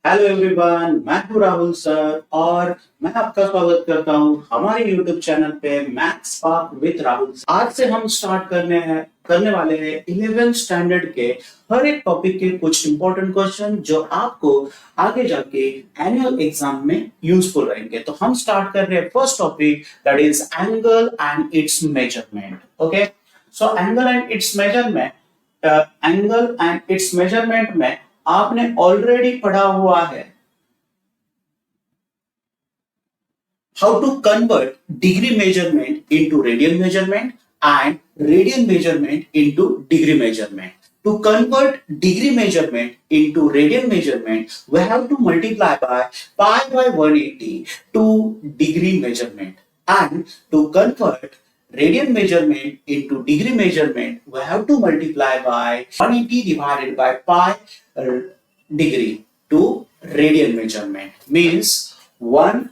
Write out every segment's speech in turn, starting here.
Hello everyone, मैं हूं Rahul sir और मैं आपका स्वागत करता हूं हमारे यूट्यूब चैनल पे मैथ्स पार्क विद राहुल। आज से हम स्टार्ट करने वाले हैं 11th स्टैंडर्ड के हर एक टॉपिक के कुछ इंपॉर्टेंट क्वेश्चन जो आपको आगे जाके एनुअल एग्जाम में यूजफुल रहेंगे। तो हम स्टार्ट कर रहे हैं first topic, that is angle and its measurement. Okay, so angle and its measurement में आपने ऑलरेडी पढ़ा हुआ है how to convert degree measurement into radian measurement and radian measurement into degree measurement. To convert degree measurement into radian measurement, we have to multiply by pi by 180 to degree measurement. And to convert radian measurement into degree measurement, we have to multiply by 180 divided by pi degree to radian measurement. Means 1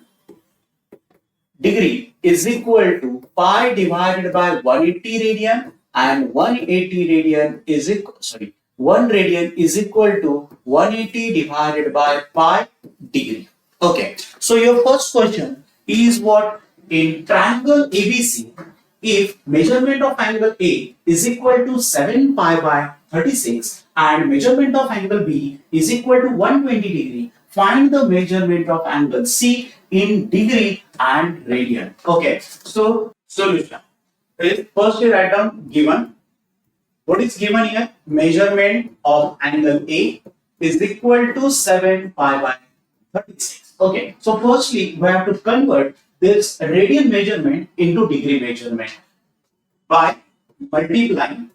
degree is equal to pi divided by 180 radian, and 180 radian is equal, 1 radian is equal to 180 divided by pi degree. Okay, so your first question is what? In triangle ABC, if measurement of angle A is equal to 7 pi by 36 and measurement of angle B is equal to 120 degree, find the measurement of angle C in degree and radian. Okay, so solution is first you write down given. What is given here? Measurement of angle A is equal to 7 pi by 36. Okay, so firstly we have to convert this radian measurement into degree measurement by multiplying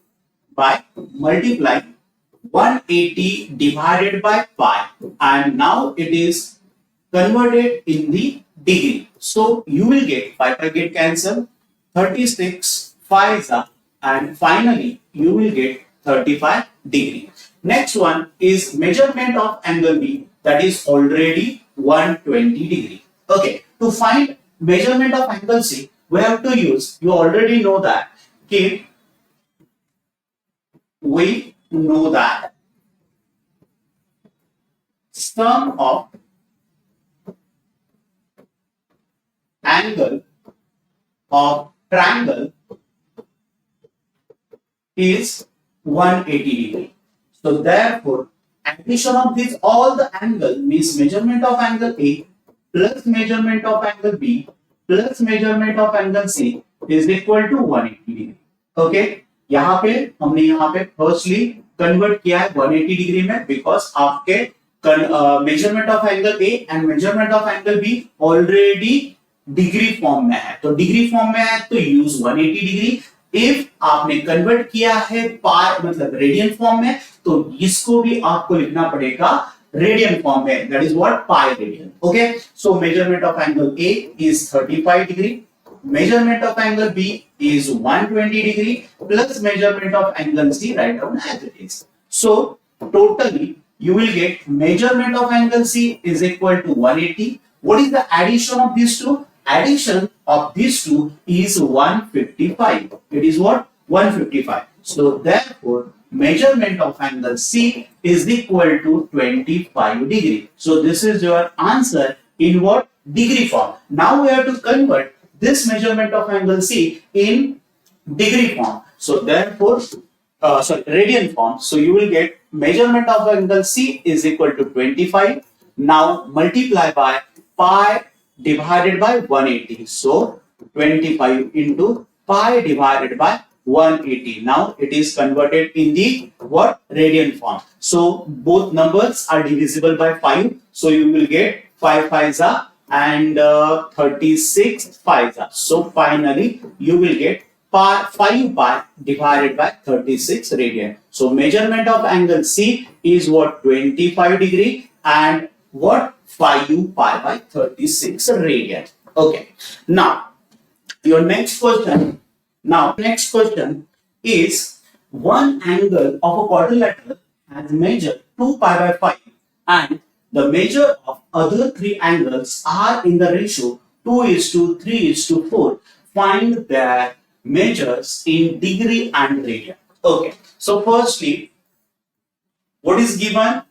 180 divided by pi, and now it is converted in the degree. So you will get 5 get cancel, 36 5s up, and finally you will get 35 degree. Next one is measurement of angle B, that is already 120 degree. Okay, to find measurement of angle C, we have to use, you already know that, sum of angle of triangle is 180 degree. So therefore addition of this all the angle means measurement of angle A plus measurement of angle B plus measurement of angle C is equal to 180 degree. Okay, हमने यहाँ पे firstly convert किया है 180 degree में, because आपके measurement of angle A and measurement of angle B already degree form में है, तो डिग्री फॉर्म में है तो यूज 180 डिग्री. इफ आपने कन्वर्ट किया है पाई मतलब रेडियन फॉर्म में, तो इसको भी आपको लिखना पड़ेगा रेडियन फॉर्म में, that is what, pi radian. Okay, so measurement of angle A is 35 degree, measurement of angle B is 120 degree plus measurement of angle C, write down as it is. So totally you will get measurement of angle C is equal to 180. What is the addition of these two? Addition of these two is 155. It is what? 155. So therefore measurement of angle C is equal to 25 degree. So this is your answer in what? Degree form. Now we have to convert this measurement of angle C in degree form. So therefore, radian form. So you will get measurement of angle C is equal to 25. Now multiply by pi divided by 180. So 25 into pi divided by 180. Now it is converted in the what? Radian form. So both numbers are divisible by 5. So you will get 5 5s are and 36 5s are. So finally you will get 5 pi divided by 36 radian. So measurement of angle C is what? 25 degree and what? 5 pi by 36 radian. Okay, now your next question is one angle of a quadrilateral has measured 2 pi by 5 and the measure of other three angles are in the ratio 2:3:4. Find their measures in degree and radian. Okay, so firstly, what is given?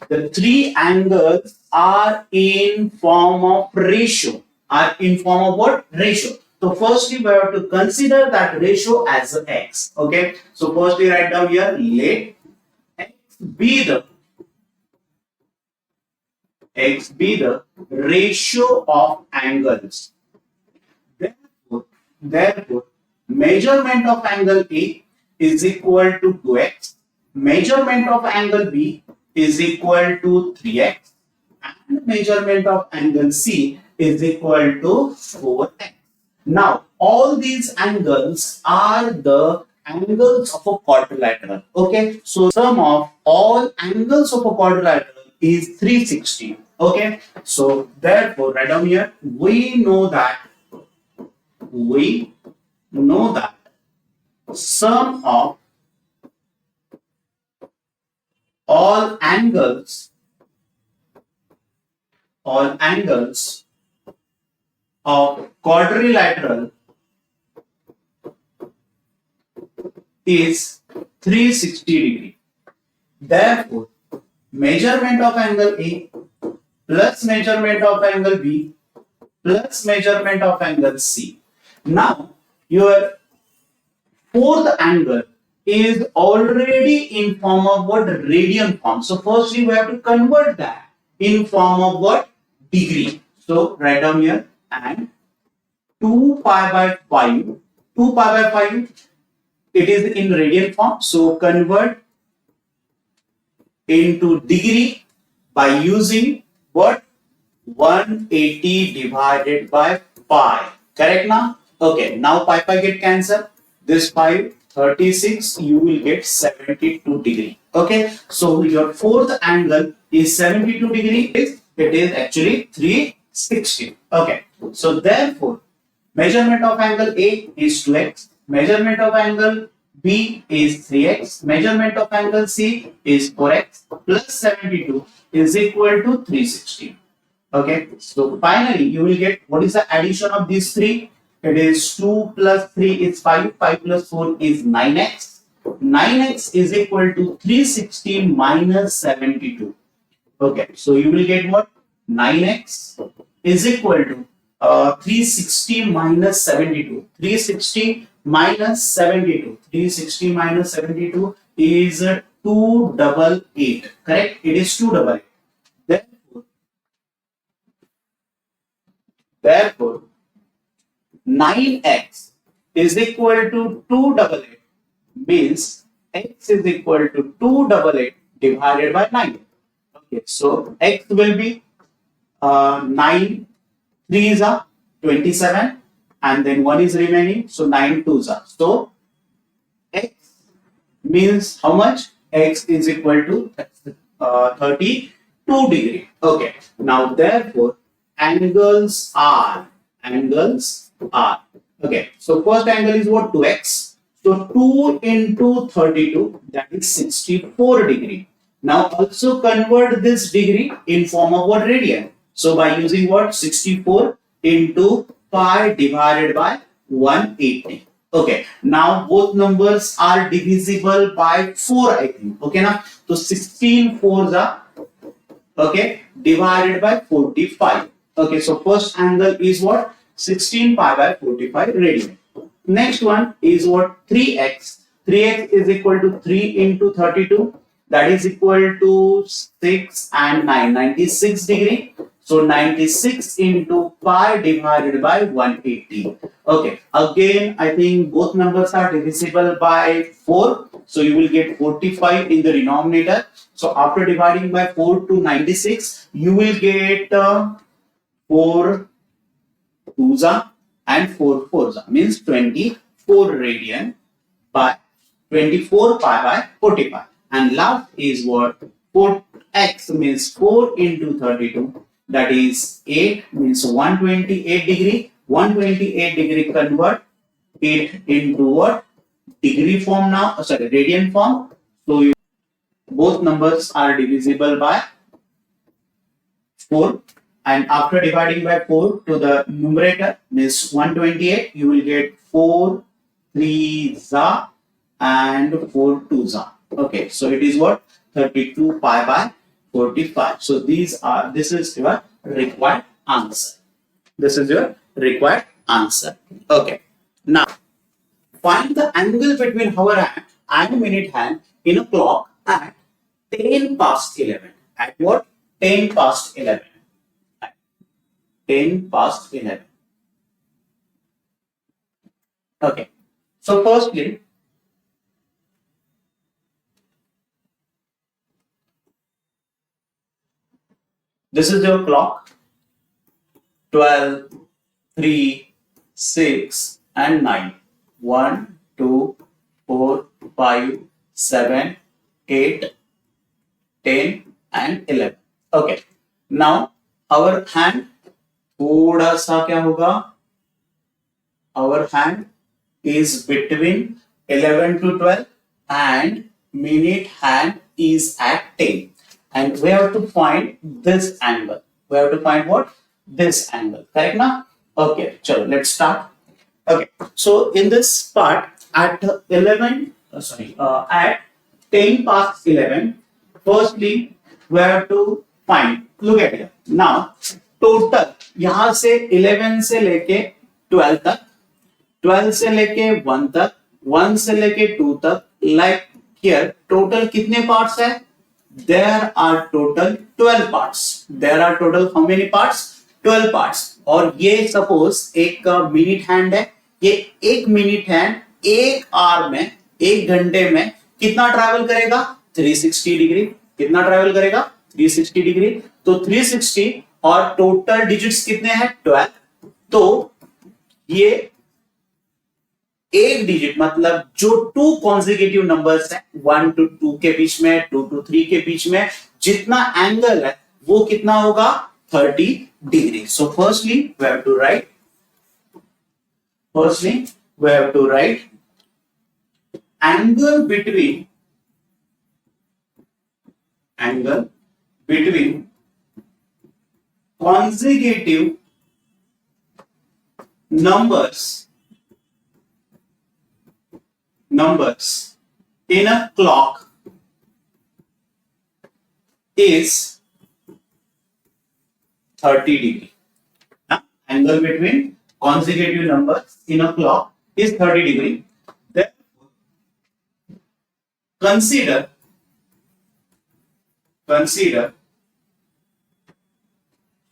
The three angles are in form of ratio. Are in form of what? Ratio. So firstly, we have to consider that ratio as x. Okay. So firstly, write down here, let x be the ratio of angles. Therefore, measurement of angle A is equal to 2x, measurement of angle B is equal to 3x, and measurement of angle C is equal to 4x. Now, all these angles are the angles of a quadrilateral. Okay, so sum of all angles of a quadrilateral is 360. Okay, so therefore, right down here, we know that sum of all angles of quadrilateral is 360 degree. Therefore, measurement of angle A plus measurement of angle B plus measurement of angle C. Now, your fourth angle is already in form of what? Radian form. So firstly, we have to convert that in form of what? Degree. So write down here, and 2 pi by 5, it is in radian form. So convert into degree by using what? 180 divided by pi. Correct now? Okay, now pi get cancelled. This 5, 36, you will get 72 degree. Okay, so your fourth angle is 72 degree. It is actually 360. Okay, so therefore, measurement of angle A is 2x, measurement of angle B is 3x, measurement of angle C is 4x plus 72 is equal to 360. Okay, so finally you will get what is the addition of these three? It is 2 plus 3 is 5, 5 plus 4 is 9x. 9x is equal to 360 minus 72. Okay, so you will get what? 9x is equal to 360 minus 72. 360 minus 72. 360 minus 72 is 288. Correct? It is 288. Therefore, 9x is equal to 288 means x is equal to 288 divided by 9. Okay, so x will be 9 3s are 27 and then 1 is remaining, so 9 2s are. So x means how much? X is equal to 32 degree. Okay, now therefore angles are. Okay, so first angle is what? 2x. So 2 into 32, that is 64 degree. Now also convert this degree in form of what? Radian. So by using what? 64 into pi divided by 180. Okay, now both numbers are divisible by 4, I think. Okay, now so 16 4s are, okay, divided by 45. Okay, so first angle is what? 16 pi by 45 radian. Next one is what? 3x. 3x is equal to 3 into 32. That is equal to 6 and 9, 96 degree. So 96 into pi divided by 180. Okay, again I think both numbers are divisible by 4. So you will get 45 in the denominator. So after dividing by 4 to 96, you will get 4 2s are and 4 4s are, means 24 radian by 24 pi by 45. And last is what? 4x means 4 into 32, that is 8, means 128 degree. 128 degree convert it into what? Degree form now, sorry, radian form. So both numbers are divisible by 4, and after dividing by 4 to the numerator means 128, you will get 4 3s are and 4 2s are. Okay, so it is what? 32 pi by 45. So this is your required answer. This is your required answer. Okay. Now find the angle between hour hand and minute hand in a clock at 10 past 11. At what? 10 past 11. At 10 past 11. Okay. So firstly, this is your clock. 12, 3, 6 and 9. 1, 2, 4, 5, 7, 8, 10 and 11. Okay. Now our hand थोड़ा सा क्या होगा? Our hand is between 11 to 12 and minute hand is at 10. And we have to find this angle. We have to find what? This angle. Correct now? Okay. Chalo, let's start. Okay. So in this part at 10 past 11, firstly we have to find. Look at here. Now total यहां से 11 से लेके 12 तक, 12 से लेके 1 तक, 1 से लेके 2 तक, like here total कितने parts है? There are total 12 parts. There are total how many parts? 12 parts. और ये suppose एक मिनट हैंड है. ये एक मिनट हैंड एक आवर में, एक घंटे में कितना ट्रैवल करेगा? 360 डिग्री. कितना ट्रैवल करेगा? 360 डिग्री. तो 360 और टोटल डिजिट्स कितने हैं? 12. तो ये एक डिजिट मतलब जो 2 कॉन्जिक्यूटिव नंबर्स हैं, 1 to 2 के बीच में, 2 to 3 के बीच में जितना एंगल है वो कितना होगा? 30 degree. So firstly we have to write, angle between consecutive numbers in a clock is 30 degree. Angle between consecutive numbers in a clock is 30 degree. Therefore, consider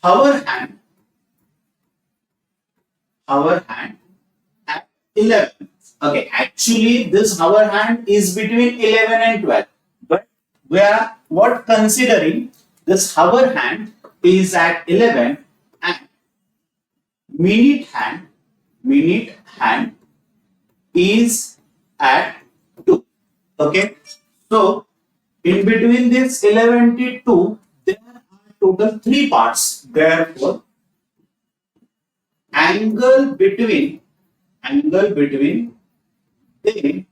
hour hand at 11. Okay, actually this hour hand is between 11 and 12, but we are what considering this hour hand is at 11 and minute hand is at 2. Okay, so in between this 11 to 2 there are total 3 parts. Therefore angle between them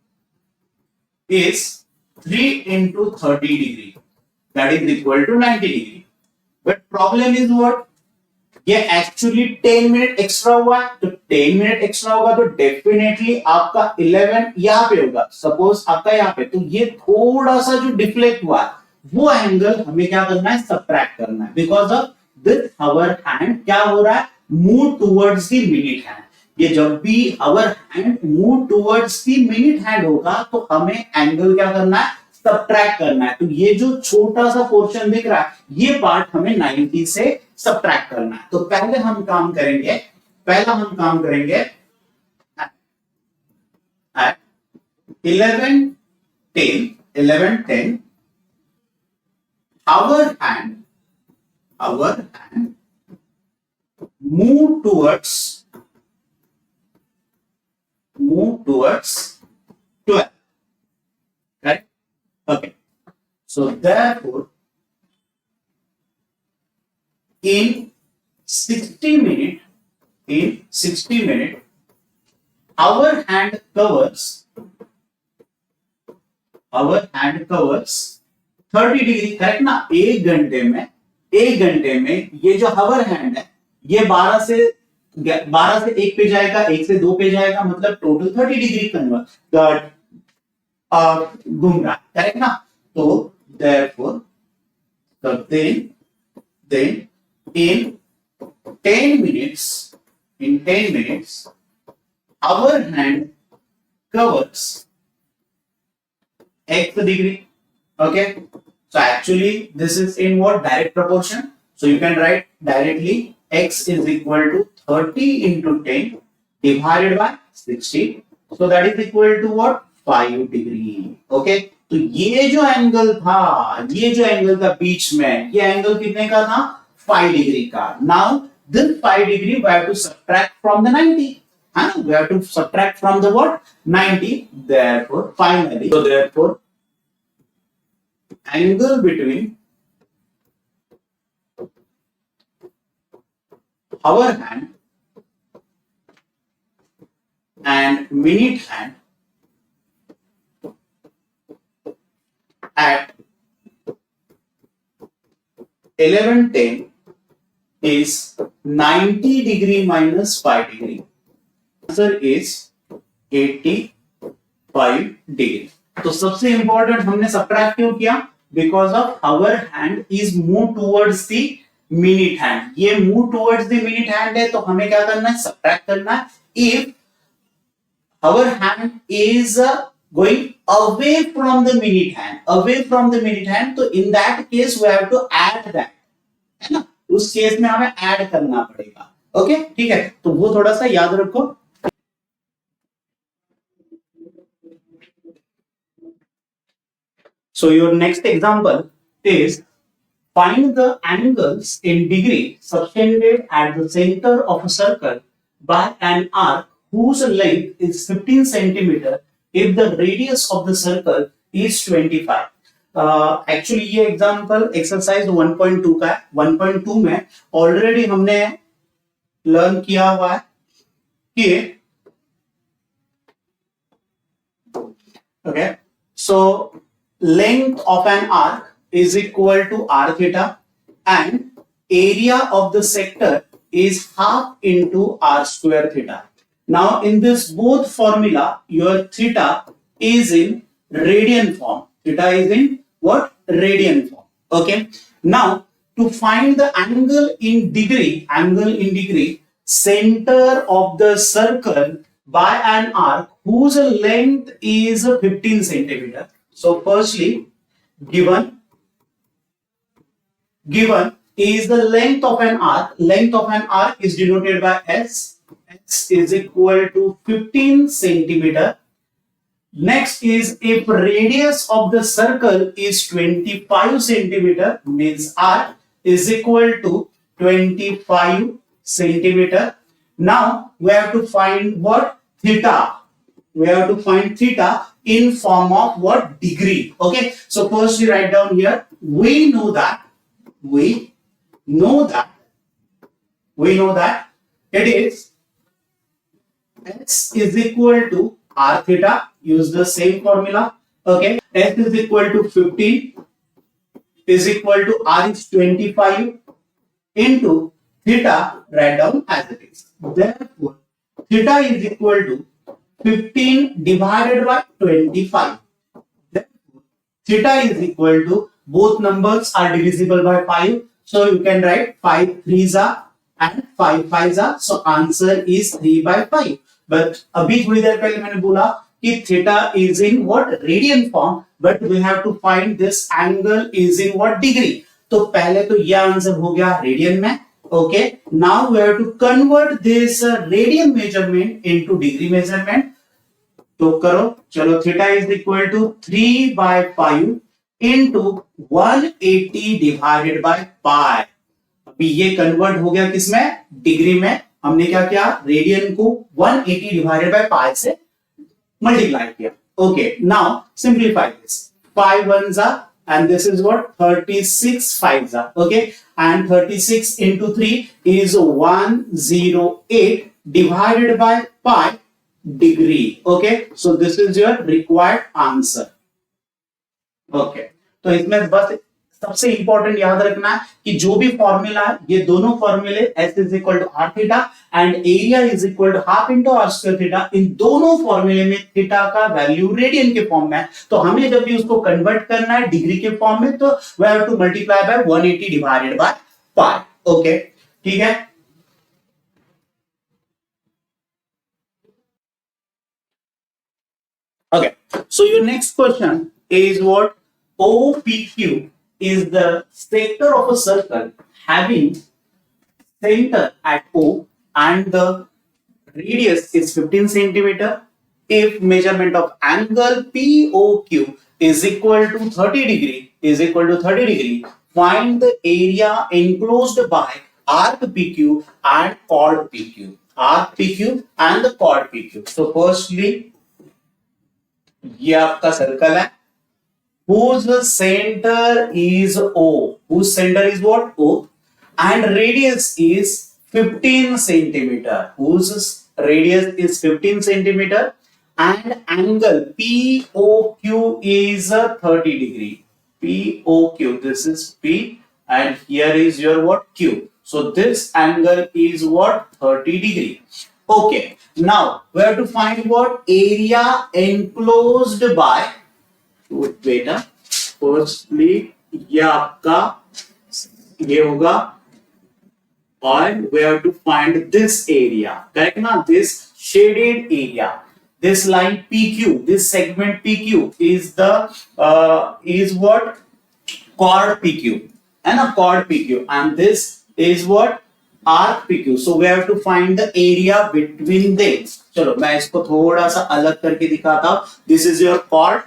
is 3 into 30 degree, that is equal to 90 degree. But problem is what? ये actually 10 minute extra हुआ है, तो 10 minute extra होगा तो definitely आपका 11 यहाँ पे होगा. सपोज आपका यहाँ पे, तो ये थोड़ा सा जो डिफ्लेक्ट हुआ है वो एंगल हमें क्या करना है? सबट्रैक्ट करना है. Because of this hour hand क्या हो रहा है? Move towards the minute hand. ये जब भी hour hand move towards the minute hand होगा तो हमें एंगल क्या करना है? सबट्रैक्ट करना है. तो ये जो छोटा सा पोर्शन दिख रहा है ये पार्ट हमें 90 से सबट्रैक्ट करना है. तो पहला हम काम करेंगे at 11:10 our hand move towards 12. Right? Okay. So therefore in 60 minutes our hand covers 30 degree. Correct ना? एक घंटे में ये जो हवर हैंड है ये 12 से 1 पे जाएगा, 1 से 2 पे जाएगा, मतलब टोटल 30 डिग्री घूम रहा है. करेक्ट ना? तो therefore So then in 10 minutes, our hand covers x degree. Okay. So actually this is in what? Direct proportion. So you can write directly x is equal to 30 into 10 divided by 60. So that is equal to what? 5 degree. Okay. तो ये जो angle था, ये जो angle था बीच में, ये angle कितने का था? 5 डिग्री का. Now this 5 degree we have to subtract from the 90. We have to subtract from the what? 90. Therefore, finally, so therefore, angle between hour hand and minute hand at 11:10 is 90 degree minus 5 degree. Answer is 85 degree. तो सबसे important हमने subtract क्यों किया? Because of hour hand is move towards the minute hand. ये move towards the minute hand है तो हमें क्या करना है? सब्ट्रैक्ट करना है. If hour hand is going away from the minute hand, तो in that case we have to add that, है ना? उस केस में हमें ऐड करना पड़ेगा. ओके, ठीक है, तो वो थोड़ा सा याद रखो. So your next example is find the angles in degree subtended at the center of a circle by an arc whose length is 15 centimeter if the radius of the circle is 25. Actually ये example exercise 1.2 का है. 1.2 में already हमने learn किया हुआ है कि okay, so length of an arc is equal to r theta and area of the sector is half into r square theta. Now in this both formula, your theta is in radian form. Theta is in what? Radian form. Okay. Now to find the angle in degree, center of the circle by an arc whose length is 15 centimeter. So firstly, given is the length of an arc. Length of an arc is denoted by s. X is equal to 15 centimeter. Next is if radius of the circle is 25 centimeter, means r is equal to 25 centimeter. Now we have to find what? Theta. We have to find theta in form of what? Degree. Okay. So first we write down here. We know that it is S is equal to r theta. Use the same formula. Okay. S is equal to 15 is equal to r is 25 into theta. Write down as it is. Therefore, theta is equal to 15 divided by 25. Therefore, theta is equal to, both numbers are divisible by 5. So you can write 5 3s are and 5 5s are. So answer is 3 by 5. But अभी थोड़ी देर पहले मैंने बोला कि theta is in what? Radian form, but we have to find this angle is in what degree. तो पहले तो ये आंसर हो गया रेडियन में. Okay, now we have to convert this radian measurement into degree measurement. तो करो, चलो, theta is equal to 3 by 5 into 180 divided by pi. अभी ये कन्वर्ट हो गया किसमें? डिग्री में. हमने क्या किया? रेडियन को 180 डिवाइडेड बाय पाई से मल्टीप्लाई किया. Okay, now simplify this. 5 1s are and this is what? 36 5s are. Okay, and 36 into 3 is 108 divided by pi degree. Okay, so this is your required answer. Okay, तो इसमें बस सबसे important याद रखना है कि जो भी फॉर्मूला है ये दोनों फॉर्मूले S is equal to R theta and area is equal to half into R square theta, इन दोनों फॉर्मूले में थीटा का वैल्यू रेडियन के फॉर्म में है, तो हमें जब भी उसको कन्वर्ट करना है डिग्री के फॉर्म में तो we have to multiply by 180 divided by pi. Okay, ठीक है। Okay, so your next question is what? OPQ is the sector of a circle having center at O and the radius is 15 centimeter. If measurement of angle POQ is equal to 30 degree, find the area enclosed by arc PQ and chord PQ. Arc PQ and the chord PQ. So firstly, ये आपका circle है whose center is O, whose center is what? O, and radius is 15 centimeter, whose radius is 15 centimeter and angle POQ is 30 degree. POQ, this is P and here is your what? Q. So this angle is what? 30 degree. Okay, now we have to find what? Area enclosed by, बेटा firstly ये आपका ये होगा and we have to find this area, correct ना? This shaded area, this line PQ, this segment PQ is the is what? Chord PQ and a chord PQ, and this is what? Arc PQ. So we have to find the area between them. चलो मैं इसको थोड़ा सा अलग करके दिखाता हूं. This is your chord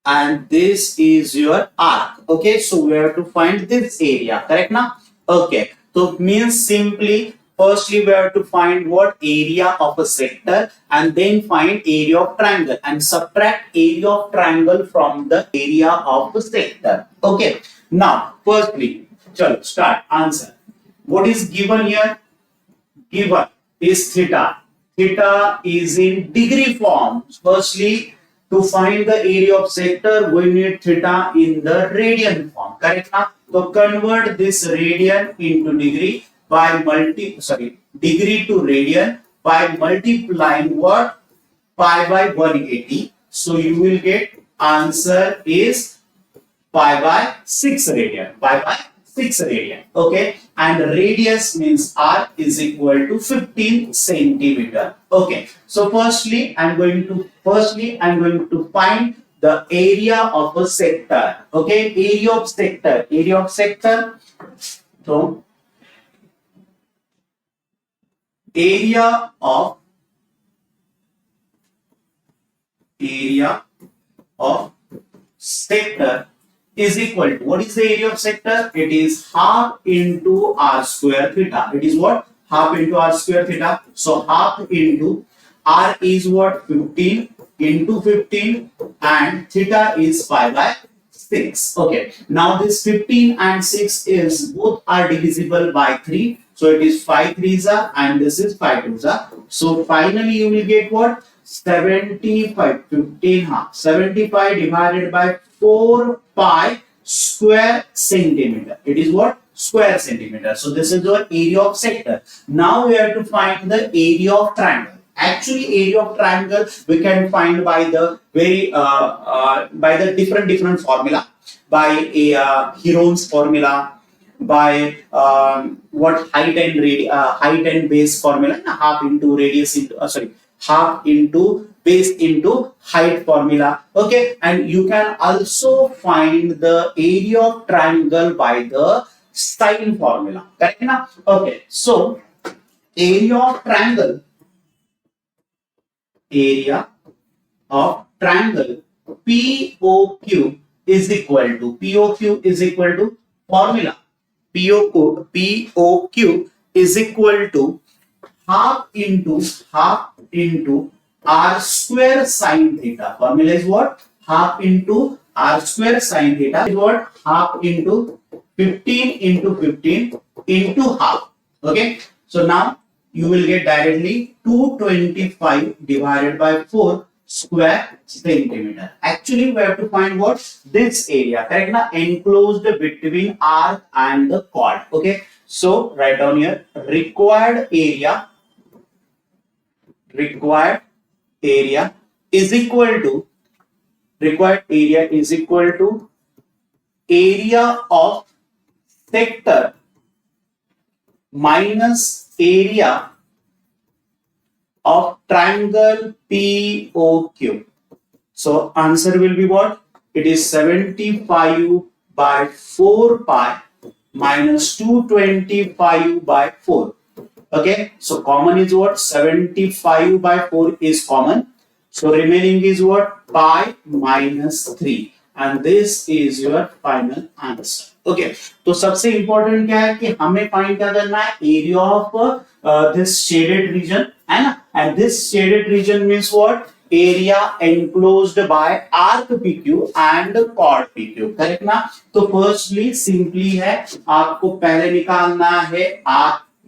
and this is your arc. Okay, so we have to find this area, correct na? Okay, so means simply firstly we have to find what? Area of a sector and then find area of triangle and subtract area of triangle from the area of the sector. Okay, now firstly chalo start answer. What is given here? Given is theta. Theta is in degree form. Firstly, to find the area of sector we need theta in the radian form, correct na? So convert this radian into degree by degree to radian by multiplying what? Pi by 180. So you will get answer is pi by 6 radian. Pi by 6 radian. Okay, and radius means r is equal to 15 centimeter. Okay, so firstly I'm going to find the area of a sector. Okay, area of sector. So area of sector is equal to, what is the area of sector? It is half into r square theta. It is what? Half into r square theta. So half into r is what? 15 into 15 and theta is pi by 6. Okay, now this 15 and 6 is both are divisible by 3. So it is 5 3s are and this is 5 2s are. So finally you will get what? 75 divided by 4 pi square centimeter. It is what? Square centimeter. So this is your area of sector. Now we have to find the area of triangle. Actually, area of triangle we can find by the by the different formula, by a Heron's formula, by what height and base formula, half into radius into half into base into height formula. Okay, and you can also find the area of triangle by the sine formula, correct na? Okay, so area of triangle POQ is equal to formula. POQ is equal to half into r square sine theta. Formula is what? Half into r square sine theta is what? Half into 15 into 15 into half. Okay, so now you will get directly 225 divided by 4. square centimeter. Actually we have to find what this area, correct na, enclosed between arc and the chord. Okay, so write down here required area is equal to area of sector minus area of triangle POQ. So answer will be what? It is 75 by 4 pi minus 225 by 4. Okay, so common is what? 75 by 4 is common. So remaining is what? Pi minus 3. And this is your final answer. Okay, तो सबसे important क्या है कि हमें find क्या करना है? Area of this shaded region, है ना? And this shaded region means what? Area enclosed by arc PQ and chord PQ, correct ना? तो firstly simply है, आपको पहले निकालना है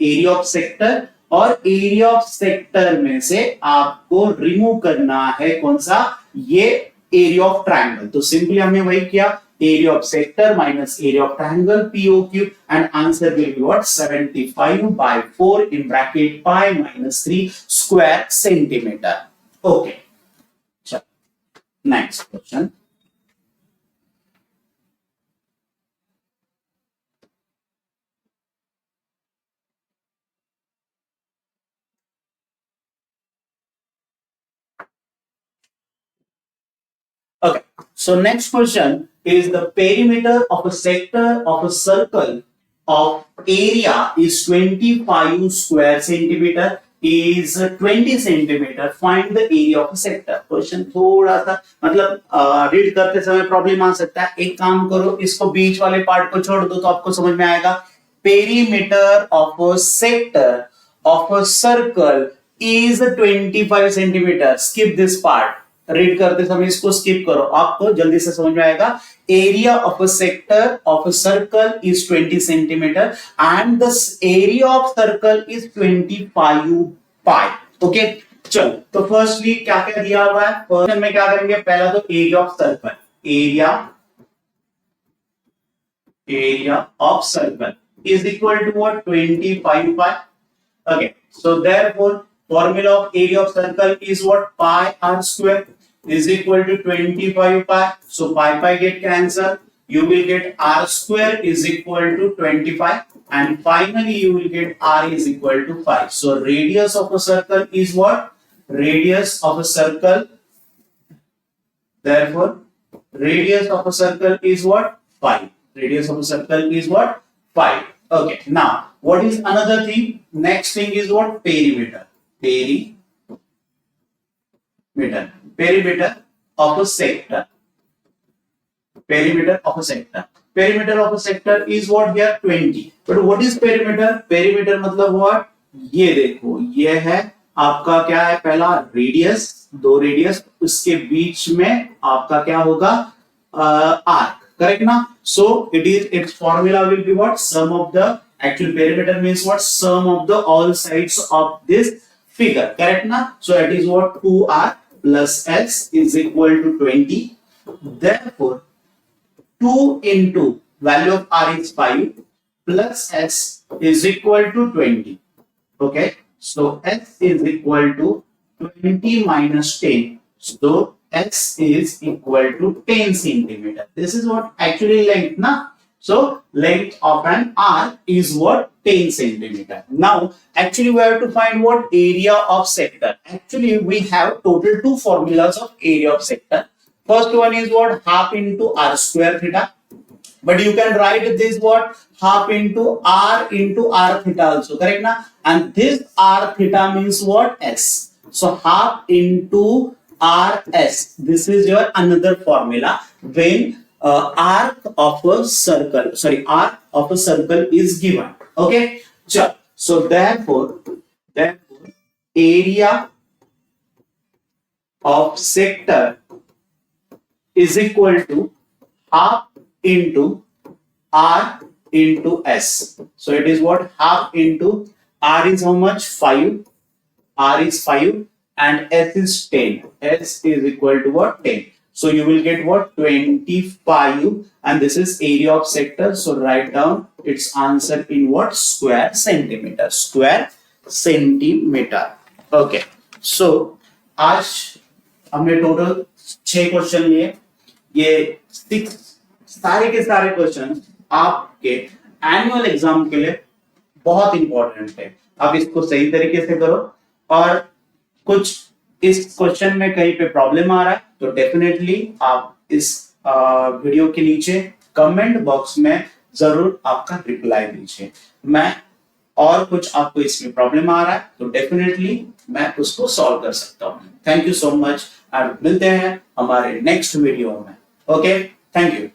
एरिया ऑफ सेक्टर, और एरिया ऑफ सेक्टर में से आपको रिमूव करना है कौन सा? ये एरिया ऑफ ट्रायंगल. तो सिंपली हमने वही किया, area of sector minus area of triangle POQ, and answer will be what? 75 by 4 in bracket pi minus 3 square centimeter. Okay, चलो next question. Okay, so next question is the perimeter of a sector of a circle of area is 25 square centimeter is 20 centimeter. Find the area of a sector. Question थोड़ा सा मतलब read करते समय problem आ सकता है. एक काम करो, इसको बीच वाले पार्ट को छोड़ दो तो आपको समझ में आएगा. Perimeter of a sector of a circle is 25 centimeter. Skip this part. Read करते समय इसको स्किप करो, आपको जल्दी से समझ में आएगा. Area of a sector of a circle is 20 centimetre and the area of circle is 25 pi. Okay, चलो तो फर्स्टली क्या क्या दिया हुआ है क्वेश्चन में, क्या करेंगे? पहला तो area of circle, area of circle is equal to what? 25 pi. Okay, so therefore formula of area of circle is what? Pi r square is equal to 25 pi. So pi get cancelled. You will get r square is equal to 25, and finally you will get r is equal to 5. So radius of a circle is what? Radius of a circle. Therefore, radius of a circle is what? 5. Radius of a circle is what? 5. Okay. Now, what is another thing? Next thing is what? Perimeter. Perimeter of a sector. Perimeter of a sector. Perimeter of a sector is what here? 20. But what is perimeter? Perimeter मतलब what? ये देखो, ये है आपका क्या है? पहला radius, दो रेडियस, उसके बीच में आपका क्या होगा? आर्क, करेक्ट ना? So its formula will be what? Sum of the actual perimeter means what? Sum of the all sides of this figure, correct na? So it is what? 2r plus s is equal to 20. Therefore 2 into value of r is 5 plus s is equal to 20. Okay, so s is equal to 20 minus 10. So s is equal to 10 centimeter. This is what actually length na? So length of an arc is what? 10 centimeter. Now actually we have to find what? Area of sector. Actually we have total two formulas of area of sector. First one is what? Half into r square theta. But you can write this what? Half into r theta also, correct na? And this r theta means what? S. So half into rs. This is your another formula when arc of a circle is given. Okay, so therefore area of sector is equal to half into r into s. So it is what? Half into r is how much? 5. R is 5, and S is 10. S is equal to what? 10. So you will get what? 25, and this is area of sector. So write down its answer in what? Square centimeter. Square centimeter. Okay. So आज हमने total 6 question लिए. ये 6 सारे के सारे question आपके annual exam के लिए बहुत इंपॉर्टेंट है. आप इसको सही तरीके से करो, और कुछ इस क्वेश्चन में कहीं पे प्रॉब्लम आ रहा है तो डेफिनेटली आप इस वीडियो के नीचे कमेंट बॉक्स में जरूर आपका रिप्लाई दीजिए. मैं और कुछ आपको इसमें प्रॉब्लम आ रहा है तो डेफिनेटली मैं उसको सॉल्व कर सकता हूं. थैंक यू सो मच, और मिलते हैं हमारे नेक्स्ट वीडियो में. Okay, thank you.